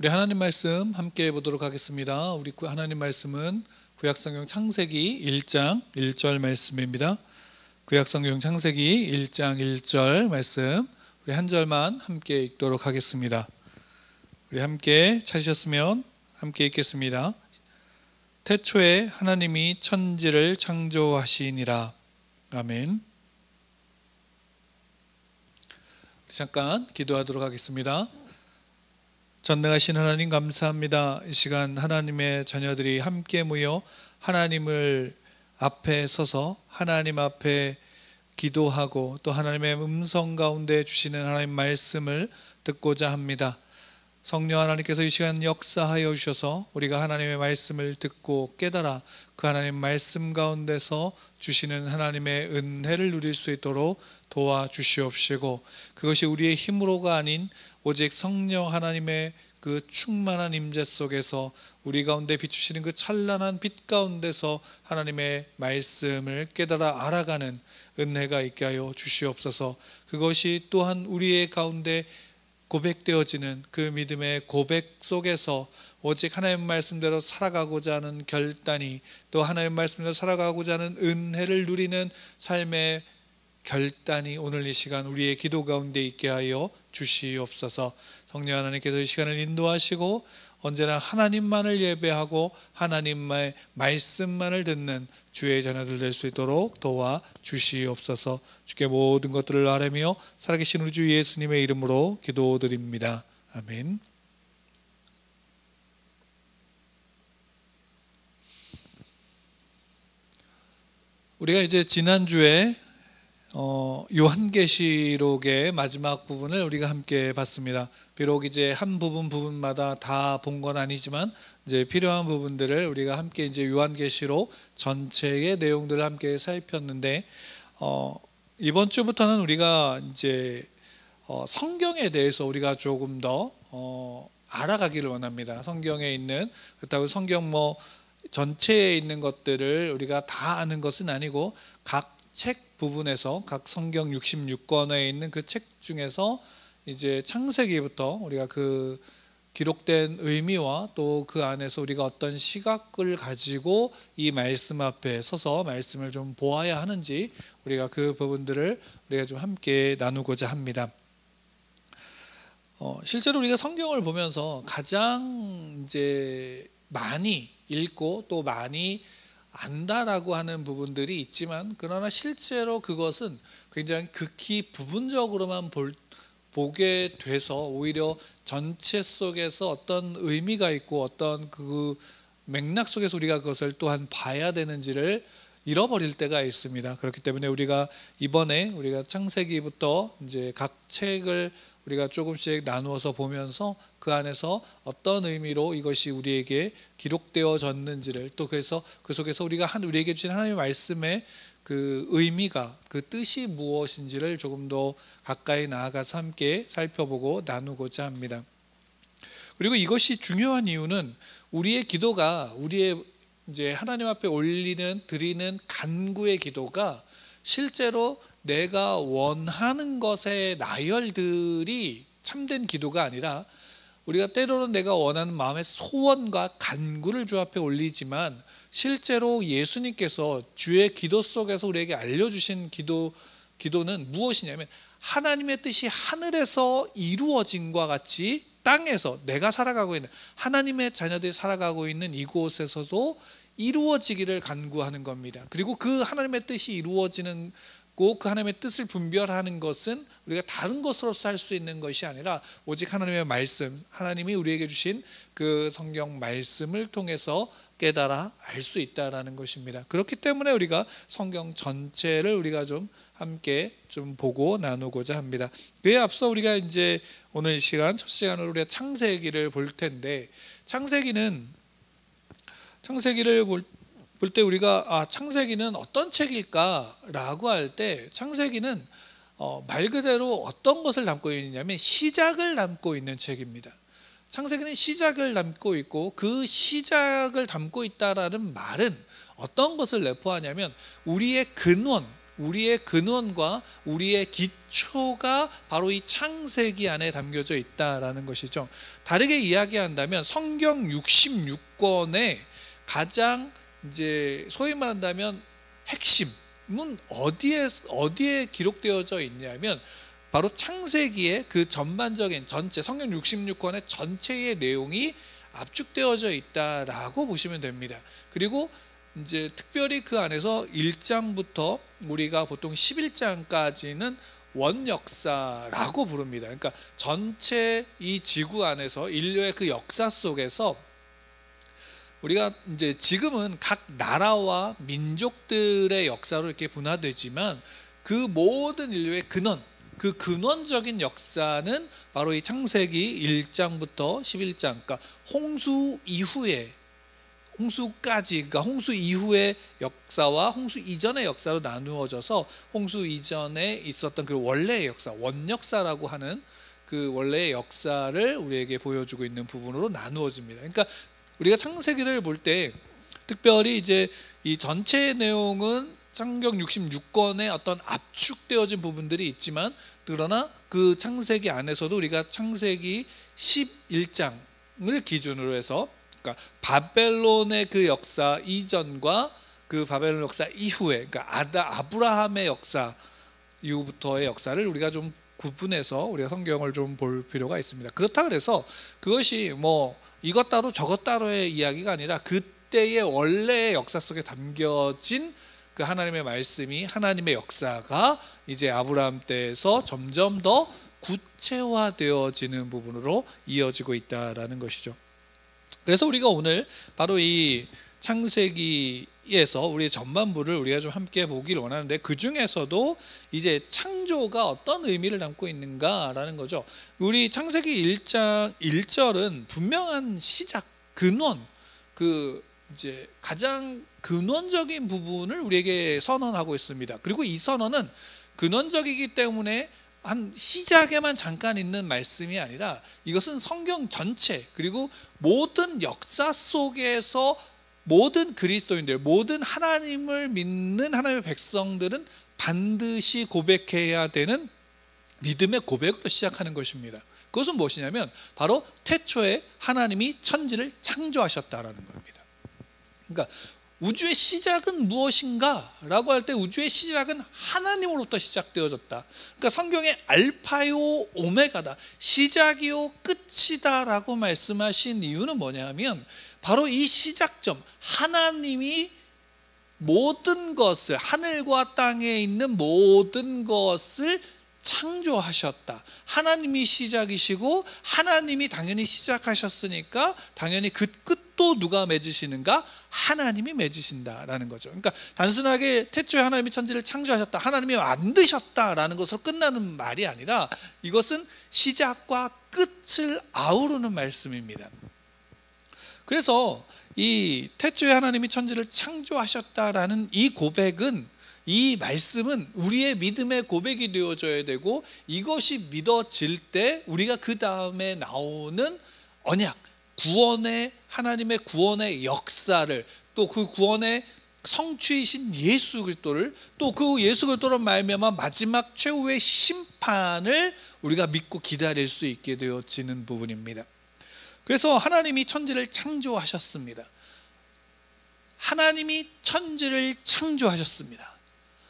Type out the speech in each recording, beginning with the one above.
우리 하나님 말씀 함께 보도록 하겠습니다. 우리 하나님 말씀은 구약성경 창세기 1장 1절 말씀입니다. 구약성경 창세기 1장 1절 말씀 우리 한 절만 함께 읽도록 하겠습니다. 우리 함께 찾으셨으면 함께 읽겠습니다. 태초에 하나님이 천지를 창조하시니라. 아멘. 잠깐 기도하도록 하겠습니다. 전능하신 하나님 감사합니다. 이 시간 하나님의 자녀들이 함께 모여 하나님을 앞에 서서 하나님 앞에 기도하고 또 하나님의 음성 가운데 주시는 하나님 말씀을 듣고자 합니다. 성령 하나님께서 이 시간 역사하여 주셔서 우리가 하나님의 말씀을 듣고 깨달아 그 하나님 말씀 가운데서 주시는 하나님의 은혜를 누릴 수 있도록 도와주시옵시고, 그것이 우리의 힘으로가 아닌 오직 성령 하나님의 그 충만한 임재 속에서 우리 가운데 비추시는 그 찬란한 빛 가운데서 하나님의 말씀을 깨달아 알아가는 은혜가 있게 하여 주시옵소서. 그것이 또한 우리의 가운데 고백되어지는 그 믿음의 고백 속에서 오직 하나님 말씀대로 살아가고자 하는 결단이, 또 하나님 말씀대로 살아가고자 하는 은혜를 누리는 삶의 결단이 오늘 이 시간 우리의 기도 가운데 있게 하여 주시옵소서. 성령 하나님께서 이 시간을 인도하시고 언제나 하나님만을 예배하고 하나님의 말씀만을 듣는 주의 자녀들 될 수 있도록 도와주시옵소서. 주께 모든 것들을 아뢰며 살아계신 우리 주 예수님의 이름으로 기도드립니다. 아멘. 우리가 이제 지난주에 요한계시록의 마지막 부분을 우리가 함께 봤습니다. 비록 이제 한 부분마다 다 본 건 아니지만 이제 필요한 부분들을 우리가 함께 이제 요한계시록 전체의 내용들을 함께 살폈는데, 이번 주부터는 우리가 이제 성경에 대해서 우리가 조금 더 알아가기를 원합니다. 성경에 있는, 그렇다고 성경 전체에 있는 것들을 우리가 다 아는 것은 아니고 각 책 부분에서 각 성경 66권에 있는 그 책 중에서 이제 창세기부터 우리가 그 기록된 의미와 또 그 안에서 우리가 어떤 시각을 가지고 이 말씀 앞에 서서 말씀을 좀 보아야 하는지 우리가 그 부분들을 우리가 좀 함께 나누고자 합니다. 실제로 우리가 성경을 보면서 가장 이제 많이 읽고 또 많이 안다라고 하는 부분들이 있지만, 그러나 실제로 그것은 굉장히 극히 부분적으로만 보게 돼서 오히려 전체 속에서 어떤 의미가 있고 어떤 그 맥락 속에서 우리가 그것을 또한 봐야 되는지를 잃어버릴 때가 있습니다. 그렇기 때문에 우리가 이번에 우리가 창세기부터 이제 각 책을 우리가 조금씩 나누어서 보면서 그 안에서 어떤 의미로 이것이 우리에게 기록되어졌는지를, 또 그래서 그 속에서 우리에게 주신 하나님의 말씀의 그 의미가, 그 뜻이 무엇인지를 조금 더 가까이 나아가서 함께 살펴보고 나누고자 합니다. 그리고 이것이 중요한 이유는 우리의 기도가, 우리의 이제 하나님 앞에 드리는 간구의 기도가 실제로 내가 원하는 것의 나열들이 참된 기도가 아니라, 우리가 때로는 내가 원하는 마음의 소원과 간구를 주 앞에 올리지만 실제로 예수님께서 주의 기도 속에서 우리에게 알려주신 기도는 무엇이냐면, 하나님의 뜻이 하늘에서 이루어진과 같이 땅에서 내가 살아가고 있는, 하나님의 자녀들이 살아가고 있는 이곳에서도 이루어지기를 간구하는 겁니다. 그리고 그 하나님의 뜻이 이루어지는 그 하나님의 뜻을 분별하는 것은 우리가 다른 것으로서 할 수 있는 것이 아니라 오직 하나님의 말씀, 하나님이 우리에게 주신 그 성경 말씀을 통해서 깨달아 알 수 있다라는 것입니다. 그렇기 때문에 우리가 성경 전체를 우리가 좀 함께 좀 보고 나누고자 합니다. 그에 앞서 우리가 이제 오늘 시간 첫 시간으로 우리가 창세기를 볼 텐데, 창세기를 볼 때 우리가 창세기는 어떤 책일까라고 할 때, 창세기는 말 그대로 어떤 것을 담고 있느냐면 시작을 담고 있는 책입니다. 창세기는 시작을 담고 있고, 그 시작을 담고 있다라는 말은 어떤 것을 내포하냐면 우리의 근원, 우리의 근원과 우리의 기초가 바로 이 창세기 안에 담겨져 있다라는 것이죠. 다르게 이야기한다면 성경 66권의 가장 이제 소위 말한다면 핵심은 어디에 기록되어져 있냐면 바로 창세기의 그 전반적인 전체 성경 66권의 전체의 내용이 압축되어져 있다라고 보시면 됩니다. 그리고 이제 특별히 그 안에서 1장부터 우리가 보통 11장까지는 원역사라고 부릅니다. 그러니까 전체 이 지구 안에서 인류의 그 역사 속에서 우리가 이제 지금은 각 나라와 민족들의 역사로 이렇게 분화되지만 그 모든 인류의 근원, 그 근원적인 역사는 바로 이 창세기 1장부터 11장, 그러니까 홍수 이후에 홍수까지, 그러니까 홍수 이후의 역사와 홍수 이전의 역사로 나누어져서 홍수 이전에 있었던 그 원래의 역사, 원역사라고 하는 그 원래의 역사를 우리에게 보여주고 있는 부분으로 나누어집니다. 그러니까 우리가 창세기를 볼 때 특별히 이제 이 전체 내용은 성경 66권에 어떤 압축되어진 부분들이 있지만, 그러나 그 창세기 안에서도 우리가 창세기 11장을 기준으로 해서, 그러니까 바벨론의 그 역사 이전과 그 바벨론 역사 이후에, 그러니까 아브라함의 역사 이후부터의 역사를 우리가 좀 구분해서 우리가 성경을 좀 볼 필요가 있습니다. 그렇다 그래서 그것이 뭐 이것 따로 저것 따로의 이야기가 아니라 그때의 원래의 역사 속에 담겨진 그 하나님의 말씀이, 하나님의 역사가 이제 아브라함 때에서 점점 더 구체화되어지는 부분으로 이어지고 있다라는 것이죠. 그래서 우리가 오늘 바로 이 창세기에서 우리의 전반부를 우리가 좀 함께 보기를 원하는데, 그 중에서도 이제 창조가 어떤 의미를 담고 있는가라는 거죠. 우리 창세기 1장 1절은 분명한 시작, 근원, 그 이제 가장 근원적인 부분을 우리에게 선언하고 있습니다. 그리고 이 선언은 근원적이기 때문에 한 시작에만 잠깐 있는 말씀이 아니라 이것은 성경 전체, 그리고 모든 역사 속에서 모든 그리스도인들, 모든 하나님을 믿는 하나님의 백성들은 반드시 고백해야 되는 믿음의 고백으로 시작하는 것입니다. 그것은 무엇이냐면 바로 태초에 하나님이 천지를 창조하셨다라는 겁니다. 그러니까 우주의 시작은 무엇인가? 라고 할 때 우주의 시작은 하나님으로부터 시작되어졌다. 그러니까 성경의 알파요 오메가다, 시작이요 끝이다 라고 말씀하신 이유는 뭐냐 하면 바로 이 시작점, 하나님이 모든 것을, 하늘과 땅에 있는 모든 것을 창조하셨다. 하나님이 시작이시고 하나님이 당연히 시작하셨으니까 당연히 그 끝도 누가 맺으시는가? 하나님이 맺으신다라는 거죠. 그러니까 단순하게 태초에 하나님이 천지를 창조하셨다, 하나님이 만드셨다라는 것으로 끝나는 말이 아니라 이것은 시작과 끝을 아우르는 말씀입니다. 그래서 이 태초에 하나님이 천지를 창조하셨다라는 이 고백은, 이 말씀은 우리의 믿음의 고백이 되어져야 되고, 이것이 믿어질 때 우리가 그 다음에 나오는 언약, 구원의, 하나님의 구원의 역사를, 또 그 구원의 성취이신 예수 그리스도를, 또 그 예수 그리스도로 말미암아 마지막 최후의 심판을 우리가 믿고 기다릴 수 있게 되어지는 부분입니다. 그래서 하나님이 천지를 창조하셨습니다. 하나님이 천지를 창조하셨습니다.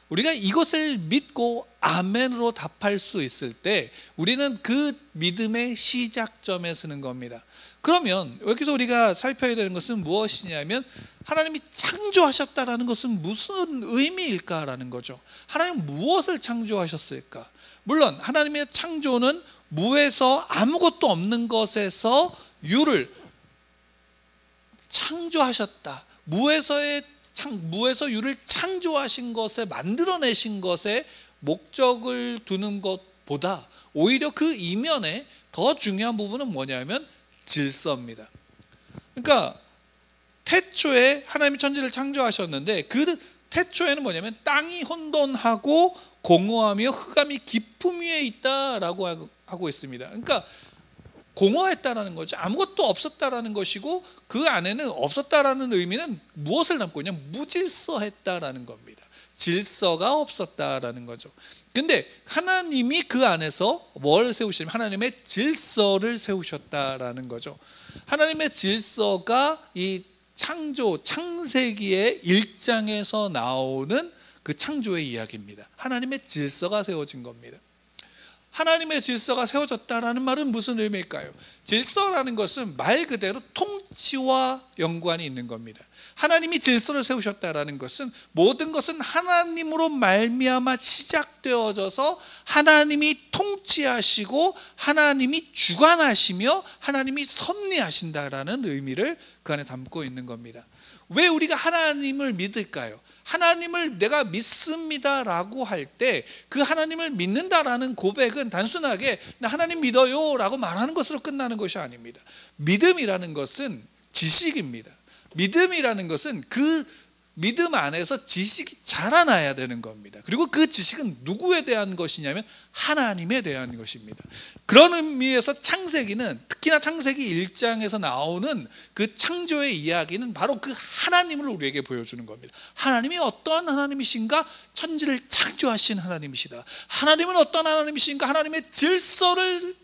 우리가 이것을 믿고 아멘으로 답할 수 있을 때 우리는 그 믿음의 시작점에 서는 겁니다. 그러면 여기서 우리가 살펴야 되는 것은 무엇이냐면, 하나님이 창조하셨다라는 것은 무슨 의미일까라는 거죠. 하나님 무엇을 창조하셨을까? 물론 하나님의 창조는 무에서, 아무것도 없는 것에서 유를 창조하셨다. 무에서 유를 창조하신 것에, 만들어내신 것에 목적을 두는 것보다 오히려 그 이면에 더 중요한 부분은 뭐냐면 질서입니다. 그러니까 태초에 하나님이 천지를 창조하셨는데 그 태초에는 뭐냐면 땅이 혼돈하고 공허하며 흑암이 깊음 위에 있다라고 하고 있습니다. 그러니까 공허했다라는 거죠. 아무것도 없었다라는 것이고, 그 안에는 없었다라는 의미는 무엇을 담고 있냐? 무질서했다라는 겁니다. 질서가 없었다라는 거죠. 근데 하나님이 그 안에서 뭘 세우시냐면 하나님의 질서를 세우셨다라는 거죠. 하나님의 질서가 이 창세기의 1장에서 나오는 그 창조의 이야기입니다. 하나님의 질서가 세워진 겁니다. 하나님의 질서가 세워졌다라는 말은 무슨 의미일까요? 질서라는 것은 말 그대로 통치와 연관이 있는 겁니다. 하나님이 질서를 세우셨다라는 것은 모든 것은 하나님으로 말미암아 시작되어져서 하나님이 통치하시고 하나님이 주관하시며 하나님이 섭리하신다라는 의미를 그 안에 담고 있는 겁니다. 왜 우리가 하나님을 믿을까요? 하나님을 내가 믿습니다라고 할 때 그 하나님을 믿는다라는 고백은 단순하게 나 하나님 믿어요 라고 말하는 것으로 끝나는 것이 아닙니다. 믿음이라는 것은 지식입니다. 믿음이라는 것은 그 믿음 안에서 지식이 자라나야 되는 겁니다. 그리고 그 지식은 누구에 대한 것이냐면 하나님에 대한 것입니다. 그런 의미에서 창세기는, 특히나 창세기 1장에서 나오는 그 창조의 이야기는 바로 그 하나님을 우리에게 보여주는 겁니다. 하나님이 어떠한 하나님이신가? 천지를 창조하신 하나님이시다. 하나님은 어떤 하나님이신가? 하나님의 질서를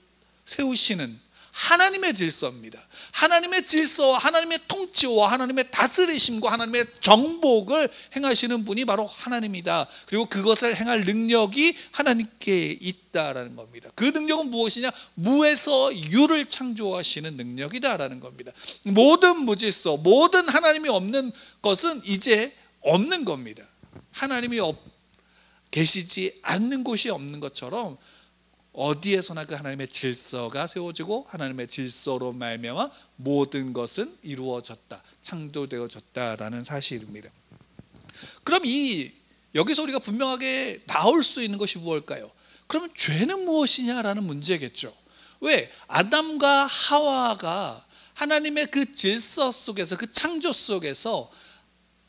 세우시는 하나님의 질서입니다. 하나님의 질서와 하나님의 통치와 하나님의 다스리심과 하나님의 정복을 행하시는 분이 바로 하나님이다. 그리고 그것을 행할 능력이 하나님께 있다라는 겁니다. 그 능력은 무엇이냐? 무에서 유를 창조하시는 능력이다라는 겁니다. 모든 무질서, 모든 하나님이 없는 것은 이제 없는 겁니다. 하나님이 계시지 않는 곳이 없는 것처럼 어디에서나 그 하나님의 질서가 세워지고 하나님의 질서로 말미암아 모든 것은 이루어졌다, 창조되어졌다라는 사실입니다. 그럼 여기서 우리가 분명하게 나올 수 있는 것이 무엇일까요? 그러면 죄는 무엇이냐라는 문제겠죠. 왜? 아담과 하와가 하나님의 그 질서 속에서, 그 창조 속에서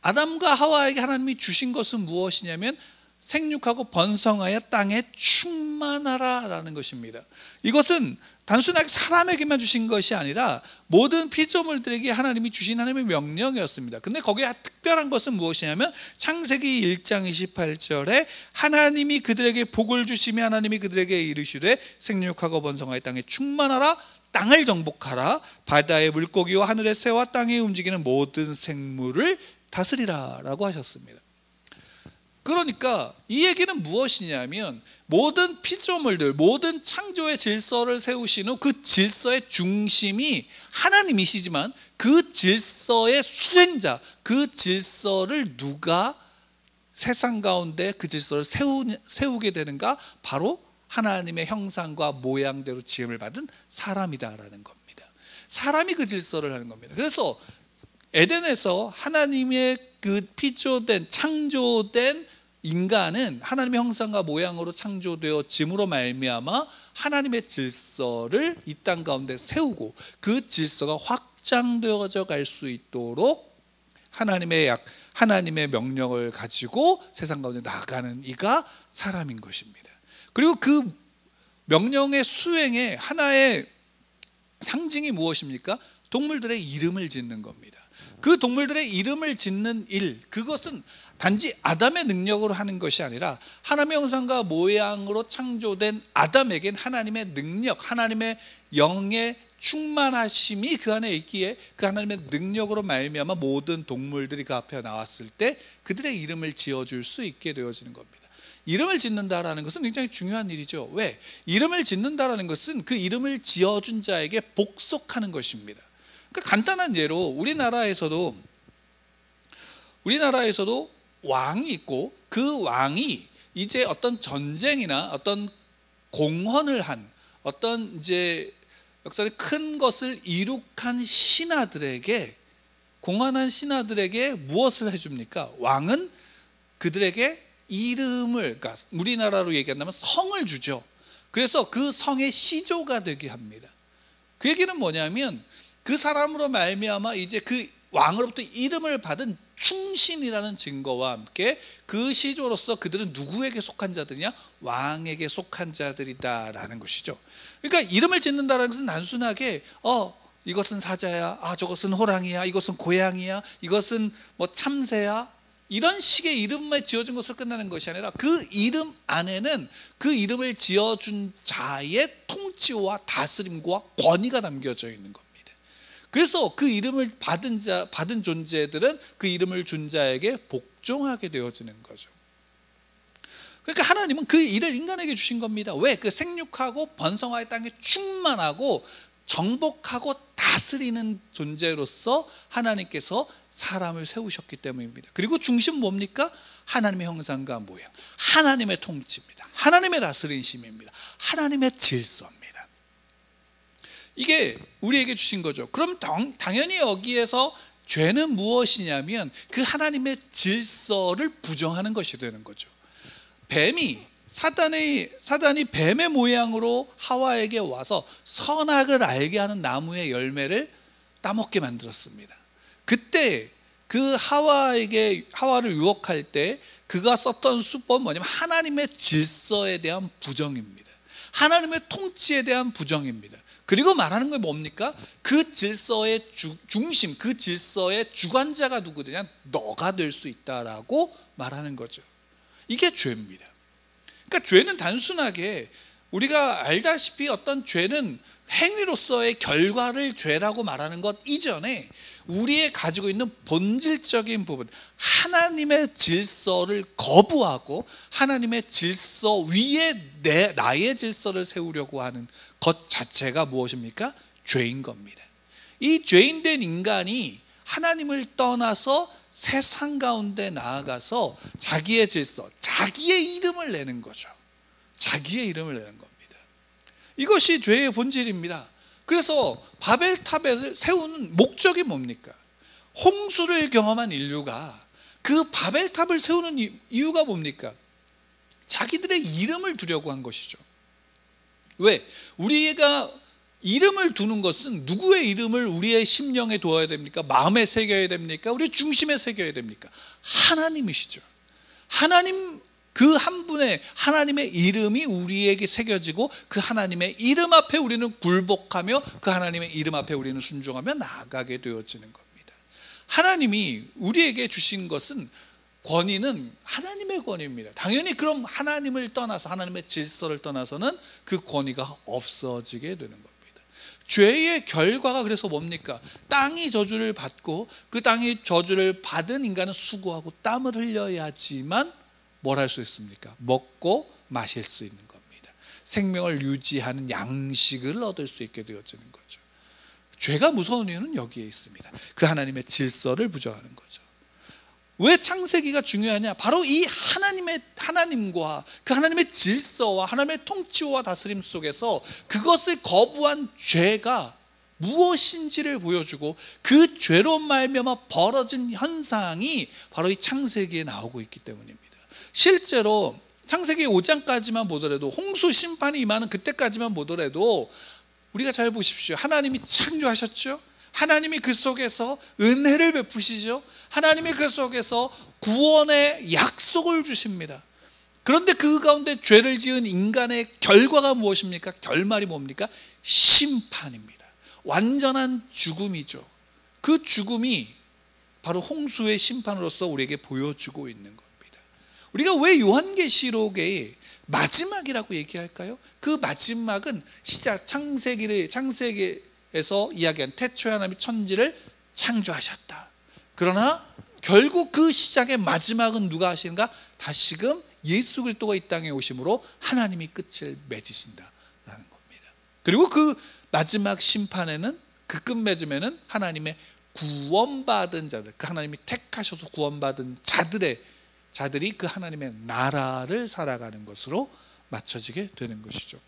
아담과 하와에게 하나님이 주신 것은 무엇이냐면 생육하고 번성하여 땅에 충만하라라는 것입니다. 이것은 단순하게 사람에게만 주신 것이 아니라 모든 피조물들에게 하나님이 주신 하나님의 명령이었습니다. 근데 거기에 특별한 것은 무엇이냐면 창세기 1장 28절에 하나님이 그들에게 복을 주시며 하나님이 그들에게 이르시되 생육하고 번성하여 땅에 충만하라, 땅을 정복하라, 바다의 물고기와 하늘의 새와 땅에 움직이는 모든 생물을 다스리라 라고 하셨습니다. 그러니까 이 얘기는 무엇이냐면 모든 피조물들, 모든 창조의 질서를 세우시는 그 질서의 중심이 하나님이시지만 그 질서의 수행자, 그 질서를 누가 세상 가운데 그 질서를 세우게 되는가? 바로 하나님의 형상과 모양대로 지음을 받은 사람이다라는 겁니다. 사람이 그 질서를 하는 겁니다. 그래서 에덴에서 하나님의 그 창조된 인간은 하나님의 형상과 모양으로 창조되어짐으로 말미암아 하나님의 질서를 이 땅 가운데 세우고 그 질서가 확장되어져 갈 수 있도록 하나님의 명령을 가지고 세상 가운데 나아가는 이가 사람인 것입니다. 그리고 그 명령의 수행의 하나의 상징이 무엇입니까? 동물들의 이름을 짓는 겁니다. 그 동물들의 이름을 짓는 일, 그것은 단지 아담의 능력으로 하는 것이 아니라 하나님의 형상과 모양으로 창조된 아담에겐 하나님의 능력, 하나님의 영의 충만하심이 그 안에 있기에 그 하나님의 능력으로 말미암아 모든 동물들이 그 앞에 나왔을 때 그들의 이름을 지어줄 수 있게 되어지는 겁니다. 이름을 짓는다라는 것은 굉장히 중요한 일이죠. 왜? 이름을 짓는다라는 것은 그 이름을 지어준 자에게 복속하는 것입니다. 그러니까 간단한 예로 우리나라에서도 왕이 있고 그 왕이 이제 어떤 전쟁이나 어떤 공헌을 한 어떤 이제 역사에 큰 것을 이룩한 신하들에게, 공헌한 신하들에게 무엇을 해줍니까? 왕은 그들에게 이름을, 그러니까 우리나라로 얘기한다면 성을 주죠. 그래서 그 성의 시조가 되게 합니다. 그 얘기는 뭐냐면 그 사람으로 말미암아 이제 그 왕으로부터 이름을 받은 충신이라는 증거와 함께 그 시조로서 그들은 누구에게 속한 자들이냐? 왕에게 속한 자들이다라는 것이죠. 그러니까 이름을 짓는다는 것은 단순하게 이것은 사자야, 저것은 호랑이야, 이것은 고양이야, 이것은 뭐 참새야, 이런 식의 이름만 지어준 것으로 끝나는 것이 아니라 그 이름 안에는 그 이름을 지어준 자의 통치와 다스림과 권위가 담겨져 있는 겁니다. 그래서 그 이름을 받은 존재들은 그 이름을 준 자에게 복종하게 되어지는 거죠. 그러니까 하나님은 그 일을 인간에게 주신 겁니다. 왜? 그 생육하고 번성하여 땅에 충만하고 정복하고 다스리는 존재로서 하나님께서 사람을 세우셨기 때문입니다. 그리고 중심 뭡니까? 하나님의 형상과 모양, 하나님의 통치입니다. 하나님의 다스리심입니다. 하나님의 질서입니다. 이게 우리에게 주신 거죠. 그럼 당연히 여기에서 죄는 무엇이냐면 그 하나님의 질서를 부정하는 것이 되는 거죠. 사단이 뱀의 모양으로 하와에게 와서 선악을 알게 하는 나무의 열매를 따먹게 만들었습니다. 그때 그 하와를 유혹할 때 그가 썼던 수법은 뭐냐면 하나님의 질서에 대한 부정입니다. 하나님의 통치에 대한 부정입니다. 그리고 말하는 게 뭡니까? 그 질서의 중심, 그 질서의 주관자가 누구냐? 너가 될 수 있다라고 말하는 거죠. 이게 죄입니다. 그러니까 죄는 단순하게 우리가 알다시피 어떤 죄는 행위로서의 결과를 죄라고 말하는 것 이전에 우리의 가지고 있는 본질적인 부분, 하나님의 질서를 거부하고 하나님의 질서 위에 나의 질서를 세우려고 하는 것 자체가 무엇입니까? 죄인 겁니다. 이 죄인된 인간이 하나님을 떠나서 세상 가운데 나아가서 자기의 질서, 자기의 이름을 내는 거죠. 자기의 이름을 내는 겁니다. 이것이 죄의 본질입니다. 그래서 바벨탑을 세우는 목적이 뭡니까? 홍수를 경험한 인류가 그 바벨탑을 세우는 이유가 뭡니까? 자기들의 이름을 두려고 한 것이죠. 왜? 우리가 이름을 두는 것은 누구의 이름을 우리의 심령에 두어야 됩니까? 마음에 새겨야 됩니까? 우리 중심에 새겨야 됩니까? 하나님이시죠. 하나님, 그 한 분의 하나님의 이름이 우리에게 새겨지고 그 하나님의 이름 앞에 우리는 굴복하며 그 하나님의 이름 앞에 우리는 순종하며 나아가게 되어지는 겁니다. 하나님이 우리에게 주신 것은 권위는 하나님의 권위입니다. 당연히 그럼 하나님을 떠나서 하나님의 질서를 떠나서는 그 권위가 없어지게 되는 겁니다. 죄의 결과가 그래서 뭡니까? 땅이 저주를 받고 그 땅이 저주를 받은 인간은 수고하고 땀을 흘려야지만 뭘 할 수 있습니까? 먹고 마실 수 있는 겁니다. 생명을 유지하는 양식을 얻을 수 있게 되어지는 거죠. 죄가 무서운 이유는 여기에 있습니다. 그 하나님의 질서를 부정하는 거죠. 왜 창세기가 중요하냐? 바로 이 하나님과 그 하나님의 질서와 하나님의 통치와 다스림 속에서 그것을 거부한 죄가 무엇인지를 보여주고 그 죄로 말미암아 벌어진 현상이 바로 이 창세기에 나오고 있기 때문입니다. 실제로 창세기 5장까지만 보더라도 홍수 심판이 임하는 그때까지만 보더라도 우리가 잘 보십시오. 하나님이 창조하셨죠. 하나님이 그 속에서 은혜를 베푸시죠. 하나님이 그 속에서 구원의 약속을 주십니다. 그런데 그 가운데 죄를 지은 인간의 결과가 무엇입니까? 결말이 뭡니까? 심판입니다. 완전한 죽음이죠. 그 죽음이 바로 홍수의 심판으로서 우리에게 보여주고 있는 겁니다. 우리가 왜 요한계시록의 마지막이라고 얘기할까요? 그 마지막은 시작, 창세기에서 이야기한 태초에 하나님이 천지를 창조하셨다. 그러나 결국 그 시작의 마지막은 누가 하시는가? 다시금 예수 그리스도가 이 땅에 오심으로 하나님이 끝을 맺으신다라는 겁니다. 그리고 그 마지막 심판에는, 그 끝맺음에는 하나님의 구원받은 자들, 그 하나님이 택하셔서 구원받은 자들이 그 하나님의 나라를 살아가는 것으로 맞춰지게 되는 것이죠.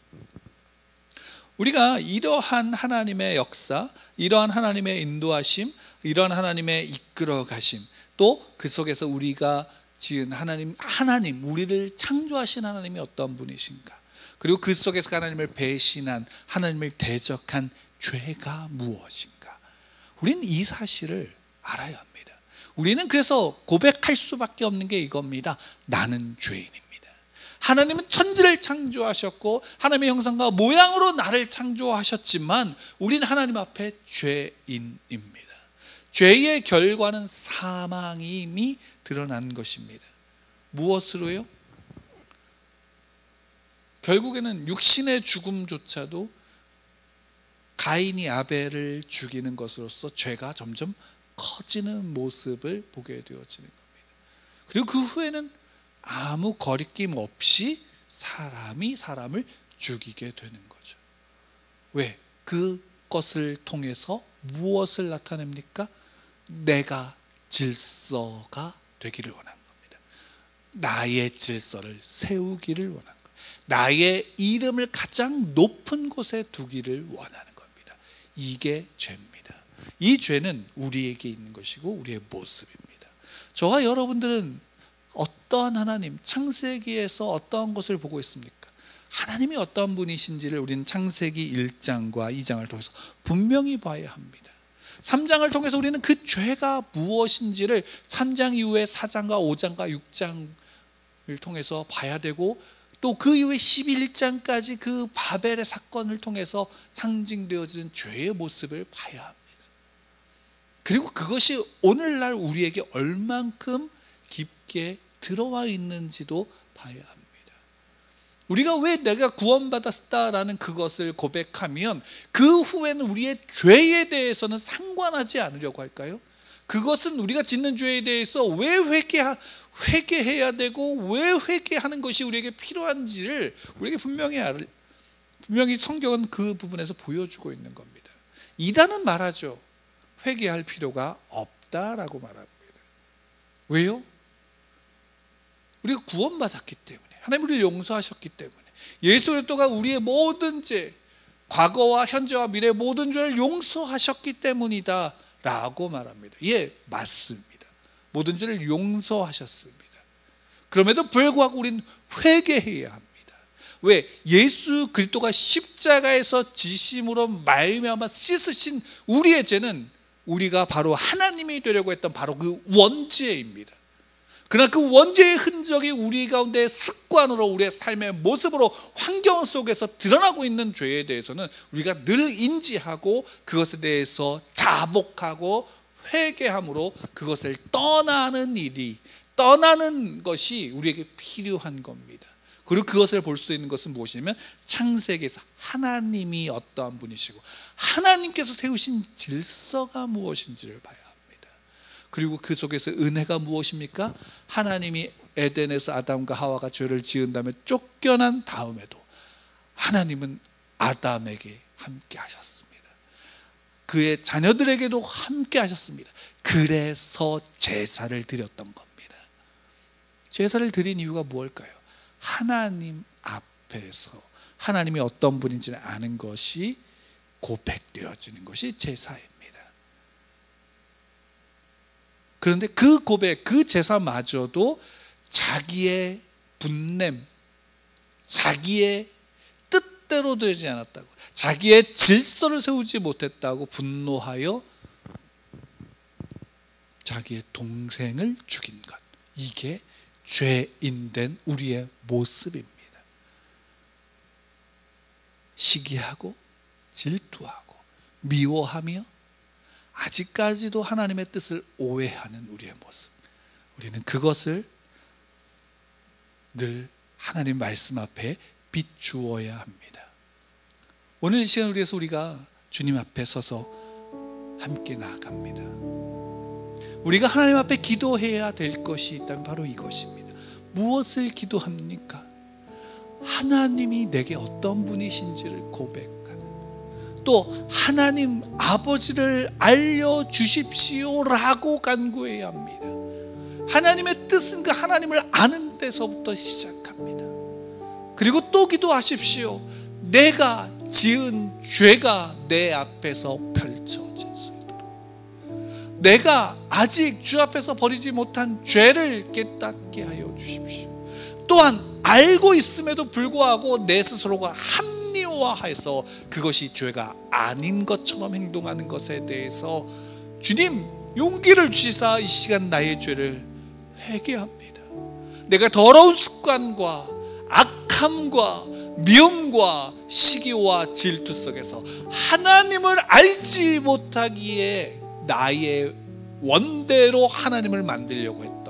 우리가 이러한 하나님의 역사, 이러한 하나님의 인도하심, 이러한 하나님의 이끌어 가심, 또 그 속에서 우리가 지은 하나님, 우리를 창조하신 하나님이 어떤 분이신가, 그리고 그 속에서 하나님을 배신한, 하나님을 대적한 죄가 무엇인가, 우리는 이 사실을 알아야 합니다. 우리는 그래서 고백할 수밖에 없는 게 이겁니다. 나는 죄인입니다. 하나님은 천지를 창조하셨고 하나님의 형상과 모양으로 나를 창조하셨지만 우리는 하나님 앞에 죄인입니다. 죄의 결과는 사망임이 드러난 것입니다. 무엇으로요? 결국에는 육신의 죽음조차도 가인이 아벨을 죽이는 것으로서 죄가 점점 커지는 모습을 보게 되어지는 겁니다. 그리고 그 후에는 아무 거리낌 없이 사람이 사람을 죽이게 되는 거죠. 왜? 그것을 통해서 무엇을 나타냅니까? 내가 질서가 되기를 원한 겁니다. 나의 질서를 세우기를 원하는 겁니다. 나의 이름을 가장 높은 곳에 두기를 원하는 겁니다. 이게 죄입니다. 이 죄는 우리에게 있는 것이고 우리의 모습입니다. 저와 여러분들은 어떠한 하나님, 창세기에서 어떠한 것을 보고 있습니까? 하나님이 어떠한 분이신지를 우리는 창세기 1장과 2장을 통해서 분명히 봐야 합니다. 3장을 통해서 우리는 그 죄가 무엇인지를 3장 이후에 4장과 5장과 6장을 통해서 봐야 되고, 또 그 이후에 11장까지 그 바벨의 사건을 통해서 상징되어진 죄의 모습을 봐야 합니다. 그리고 그것이 오늘날 우리에게 얼만큼 깊게 들어와 있는지도 봐야 합니다. 우리가 왜 내가 구원받았다라는 그것을 고백하면 그 후에는 우리의 죄에 대해서는 상관하지 않으려고 할까요? 그것은 우리가 짓는 죄에 대해서 왜 회개해야 되고 왜 회개하는 것이 우리에게 필요한지를 우리에게 분명히 성경은 그 부분에서 보여주고 있는 겁니다. 이단은 말하죠. 회개할 필요가 없다라고 말합니다. 왜요? 우리가 구원받았기 때문에, 하나님 우리를 용서하셨기 때문에, 예수 그리스도가 우리의 모든 죄, 과거와 현재와 미래의 모든 죄를 용서하셨기 때문이다 라고 말합니다. 예, 맞습니다. 모든 죄를 용서하셨습니다. 그럼에도 불구하고 우리는 회개해야 합니다. 왜? 예수 그리스도가 십자가에서 지심으로 말미암아 씻으신 우리의 죄는 우리가 바로 하나님이 되려고 했던 바로 그 원죄입니다. 그러나 그 원죄의 흔적이 우리 가운데 습관으로, 우리의 삶의 모습으로, 환경 속에서 드러나고 있는 죄에 대해서는 우리가 늘 인지하고 그것에 대해서 자복하고 회개함으로 그것을 떠나는 것이 우리에게 필요한 겁니다. 그리고 그것을 볼 수 있는 것은 무엇이냐면 창세기에서 하나님이 어떠한 분이시고 하나님께서 세우신 질서가 무엇인지를 봐야 합니다. 그리고 그 속에서 은혜가 무엇입니까? 하나님이 에덴에서 아담과 하와가 죄를 지은 다음에 쫓겨난 다음에도 하나님은 아담에게 함께 하셨습니다. 그의 자녀들에게도 함께 하셨습니다. 그래서 제사를 드렸던 겁니다. 제사를 드린 이유가 무엇일까요? 하나님 앞에서 하나님이 어떤 분인지를 아는 것이 고백되어지는 것이 제사입니다. 그런데 그 고백, 그 제사마저도 자기의 분냄, 자기의 뜻대로 되지 않았다고, 자기의 질서를 세우지 못했다고 분노하여 자기의 동생을 죽인 것, 이게 죄인된 우리의 모습입니다. 시기하고 질투하고 미워하며 아직까지도 하나님의 뜻을 오해하는 우리의 모습, 우리는 그것을 늘 하나님 말씀 앞에 비추어야 합니다. 오늘 이 시간을 위해서 우리가 주님 앞에 서서 함께 나아갑니다. 우리가 하나님 앞에 기도해야 될 것이 있다면 바로 이것입니다. 무엇을 기도합니까? 하나님이 내게 어떤 분이신지를 고백하는, 또 하나님 아버지를 알려주십시오라고 간구해야 합니다. 하나님의 뜻은 그 하나님을 아는 데서부터 시작합니다. 그리고 또 기도하십시오. 내가 지은 죄가 내 앞에서 펼쳐질 수 있도록, 내가 아직 주 앞에서 버리지 못한 죄를 깨닫게 하여 주십시오. 또한 알고 있음에도 불구하고 내 스스로가 합리화해서 그것이 죄가 아닌 것처럼 행동하는 것에 대해서 주님 용기를 주시사 이 시간 나의 죄를 회개합니다. 내가 더러운 습관과 악함과 미움과 시기와 질투 속에서 하나님을 알지 못하기에 나의 원대로 하나님을 만들려고 했던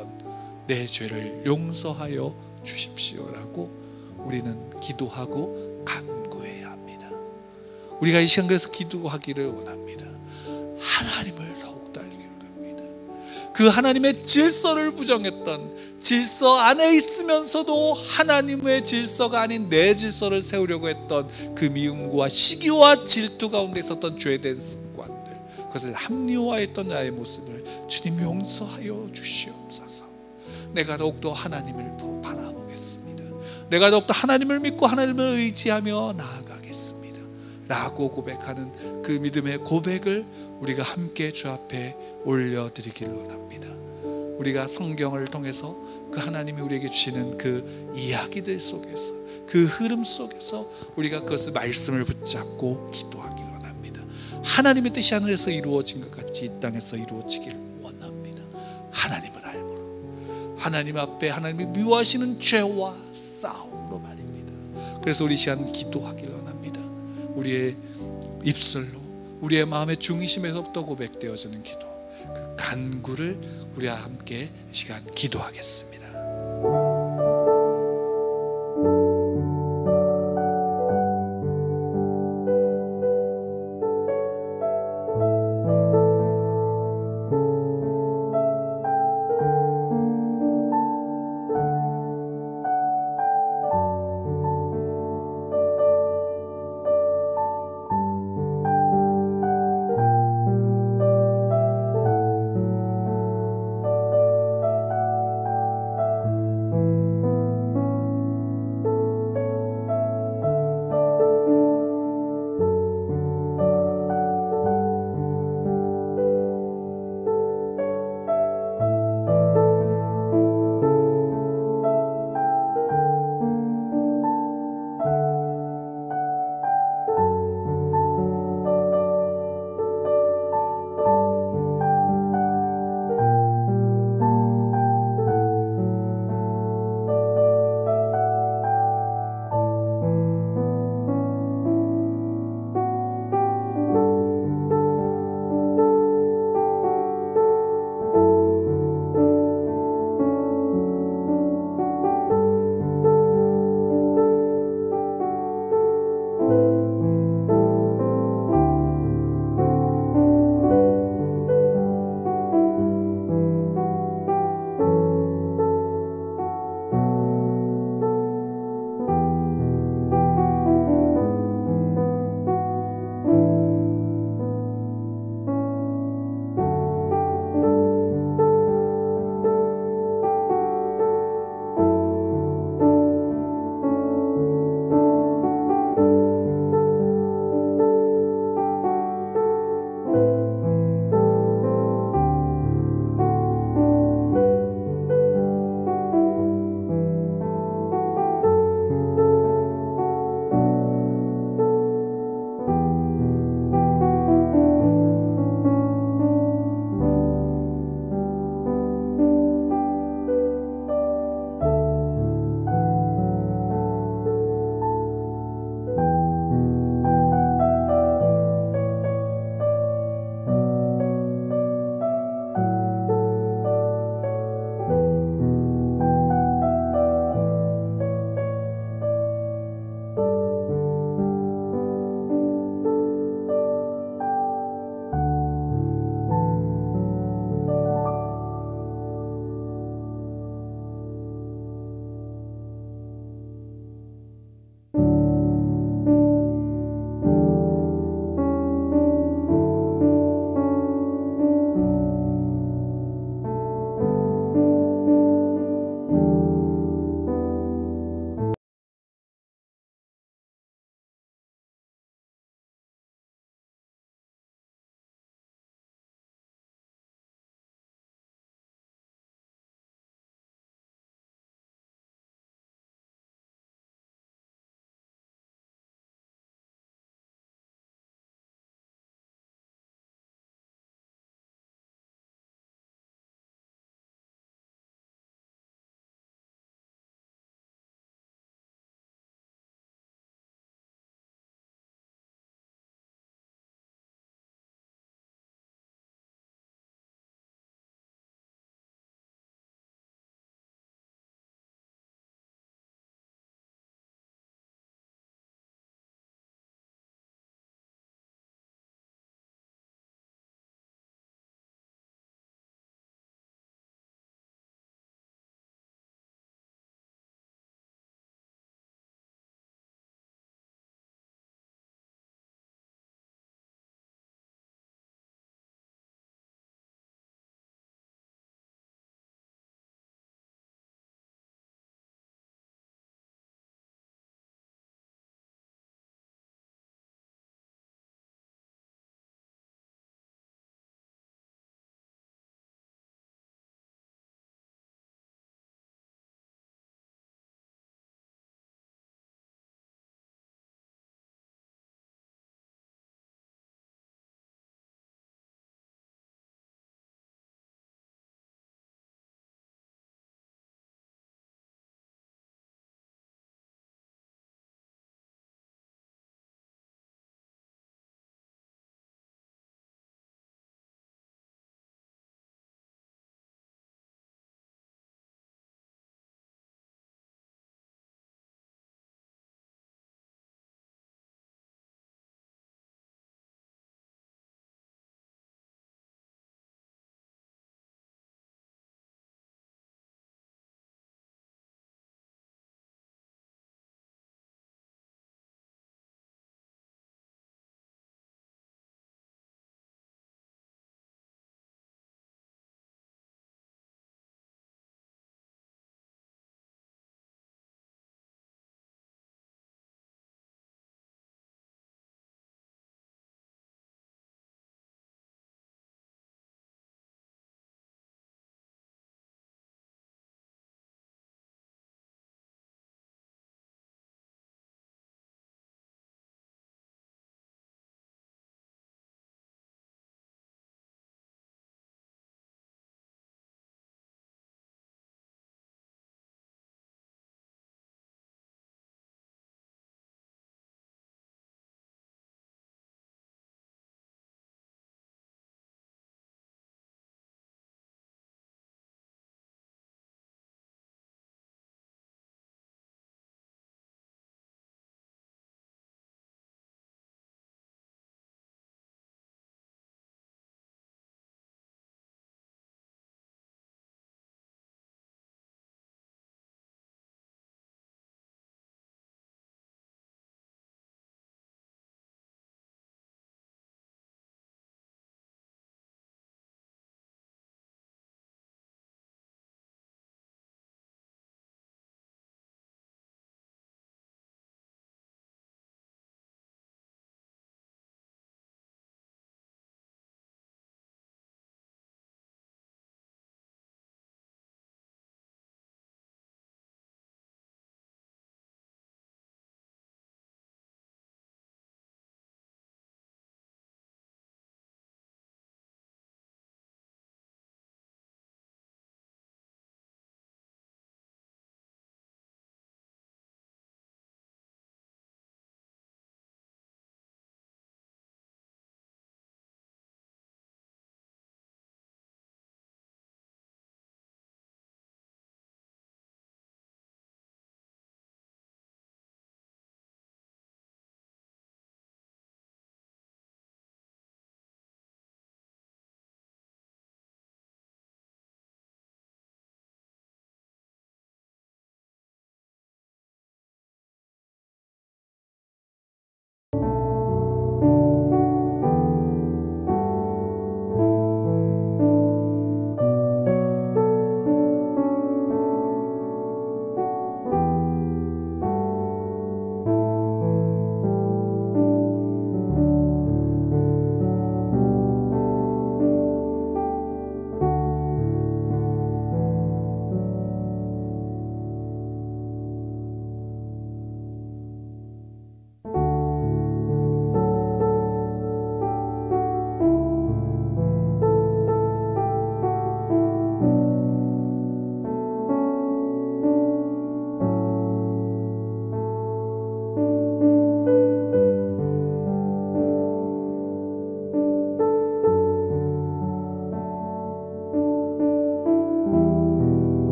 내 죄를 용서하여 주십시오라고 우리는 기도하고 간구해야 합니다. 우리가 이 시간 그래서 기도하기를 원합니다. 하나님을 더욱더 알기를 원합니다. 그 하나님의 질서를 부정했던, 질서 안에 있으면서도 하나님의 질서가 아닌 내 질서를 세우려고 했던 그 미움과 시기와 질투 가운데 있었던 죄된 습관들, 그것을 합리화했던 나의 모습을 주님 용서하여 주시옵소서. 내가 더욱더 하나님을 바라보겠습니다. 내가 더욱더 하나님을 믿고 하나님을 의지하며 나아가겠습니다 라고 고백하는 그 믿음의 고백을 우리가 함께 주 앞에 올려드리기를 원합니다. 우리가 성경을 통해서 그 하나님이 우리에게 주시는 그 이야기들 속에서, 그 흐름 속에서 우리가 그것을 말씀을 붙잡고 기도하기를 원합니다. 하나님의 뜻이 하늘에서 이루어진 것 같이 이 땅에서 이루어지기를 원합니다. 하나님을 알므로, 하나님 앞에 하나님이 미워하시는 죄와 싸움으로 말입니다. 그래서 우리 시간 기도하기를 원합니다. 우리의 입술로, 우리의 마음의 중심에서부터 고백되어지는 기도, 그 간구를 우리와 함께 이 시간 기도하겠습니다.